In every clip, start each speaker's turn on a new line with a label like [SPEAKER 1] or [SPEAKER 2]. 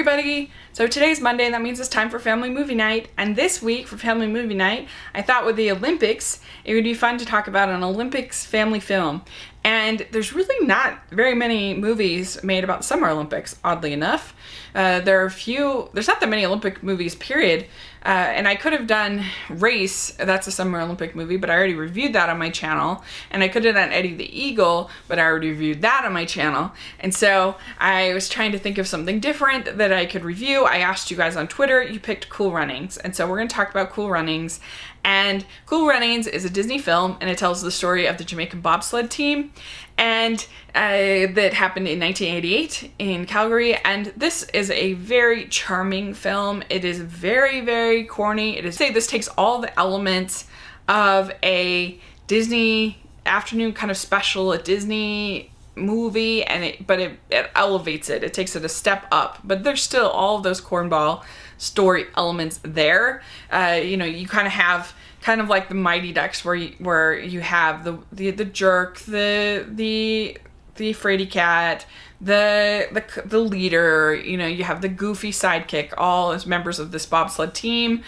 [SPEAKER 1] everybody! So today's Monday, and that means it's time for Family Movie Night. And this week for Family Movie Night, I thought with the Olympics, it would be fun to talk about an Olympics family film. And there's really not very many movies made about the Summer Olympics, oddly enough. There's not that many Olympic movies, period. And I could have done Race, that's a Summer Olympic movie, but I already reviewed that on my channel. And I could have done Eddie the Eagle, but I already reviewed that on my channel. And so I was trying to think of something different that I could review. I asked you guys on Twitter, you picked Cool Runnings. And so we're going to talk about Cool Runnings. And Cool Runnings is a Disney film, and it tells the story of the Jamaican bobsled team, and that happened in 1988 in Calgary. And this is a very charming film. It is very, very corny. This takes all the elements of a Disney afternoon kind of special, a Disney movie, and but it elevates it. It takes it a step up, but there's still all of those cornball story elements there. You kind of have like the Mighty Ducks, where you have the jerk, the fraidy cat, the leader. You have the goofy sidekick, all as members of this bobsled team.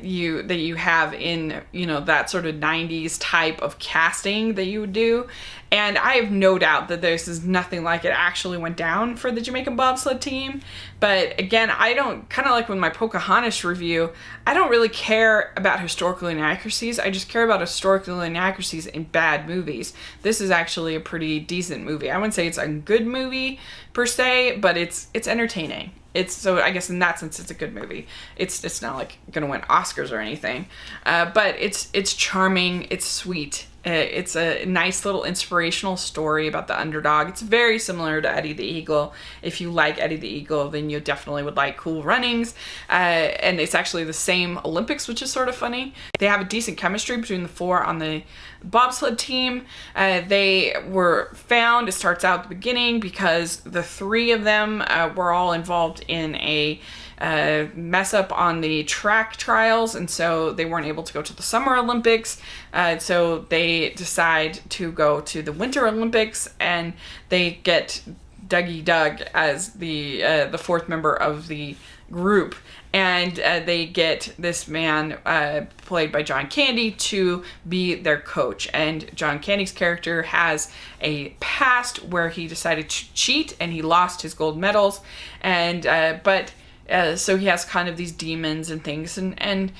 [SPEAKER 1] You have in that sort of 90s type of casting that you would do. And I have no doubt that this is nothing like it actually went down for the Jamaican bobsled team. But again, I don't, kind of like with my Pocahontas review, I don't really care about historical inaccuracies. I just care about historical inaccuracies in bad movies. This is actually a pretty decent movie. I wouldn't say it's a good movie per se, but it's entertaining. So I guess in that sense, it's a good movie. It's not like gonna win Oscars or anything, but it's charming. It's sweet. It's a nice little inspirational story about the underdog. It's very similar to Eddie the Eagle. If you like Eddie the Eagle, then you definitely would like Cool Runnings. And it's actually the same Olympics, which is sort of funny. They have a decent chemistry between the four on the bobsled team. They were found, it starts out at the beginning, because the three of them were all involved in a mess up on the track trials, and so they weren't able to go to the Summer Olympics. So they decide to go to the Winter Olympics, and they get Dougie Doug as the fourth member of the group. And they get this man played by John Candy to be their coach. And John Candy's character has a past where he decided to cheat and he lost his gold medals. And so he has kind of these demons and things, and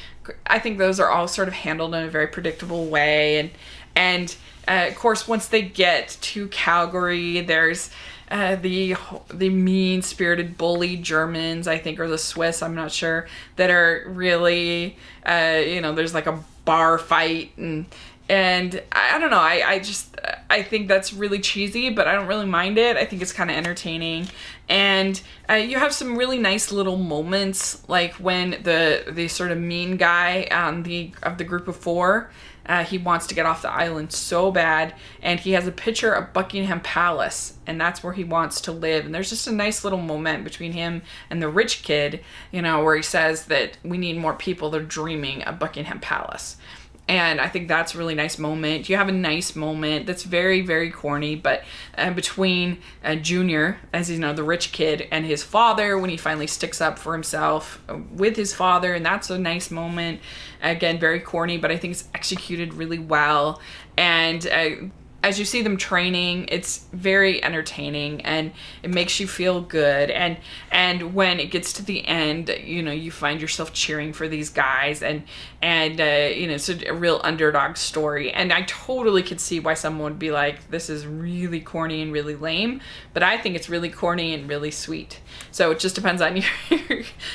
[SPEAKER 1] I think those are all sort of handled in a very predictable way. And of course, once they get to Calgary, there's the mean-spirited bully Germans, I think, or the Swiss, I'm not sure, that are really, there's like a bar fight, and I don't know, I think that's really cheesy, but I don't really mind it. I think it's kind of entertaining. And you have some really nice little moments, like when the sort of mean guy of the group of four, he wants to get off the island so bad, and he has a picture of Buckingham Palace, and that's where he wants to live. And there's just a nice little moment between him and the rich kid, where he says that we need more people that are dreaming of Buckingham Palace. And I think that's a really nice moment. You have a nice moment that's very, very corny, but between Junior, as the rich kid, and his father, when he finally sticks up for himself with his father, and that's a nice moment. Again, very corny, but I think it's executed really well. And as you see them training, it's very entertaining, and it makes you feel good. And when it gets to the end, you find yourself cheering for these guys, and it's a real underdog story. And I totally could see why someone would be like, this is really corny and really lame, but I think it's really corny and really sweet. So it just depends on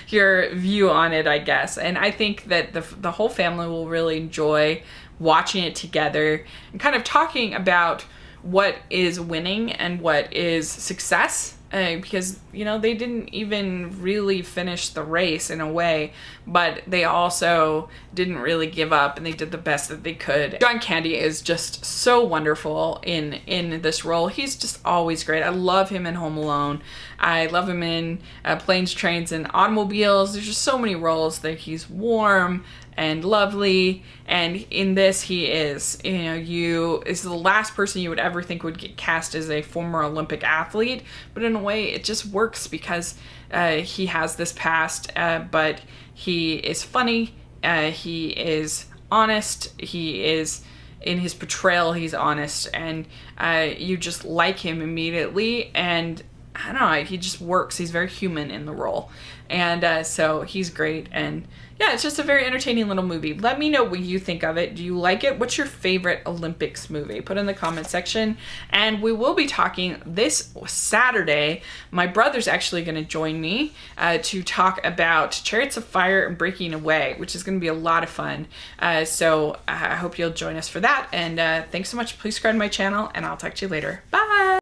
[SPEAKER 1] your view on it, I guess. And I think that the whole family will really enjoy watching it together and kind of talking about what is winning and what is success, because they didn't even really finish the race in a way, but they also didn't really give up, and they did the best that they could. John Candy is just so wonderful in this role. He's just always great. I love him in Home Alone. I love him in Planes, Trains, and Automobiles. There's just so many roles that he's warm and lovely. And in this, he is, is the last person you would ever think would get cast as a former Olympic athlete. But in a way, it just works because he has this past, but he is funny. He is honest. He is, in his portrayal, he's honest, and you just like him immediately. And I don't know, he just works. He's very human in the role. And so he's great. And yeah, it's just a very entertaining little movie. Let me know what you think of it. Do you like it? What's your favorite Olympics movie? Put in the comment section. And we will be talking this Saturday. My brother's actually going to join me to talk about Chariots of Fire and Breaking Away, which is going to be a lot of fun. So I hope you'll join us for that. And thanks so much. Please subscribe to my channel, and I'll talk to you later. Bye!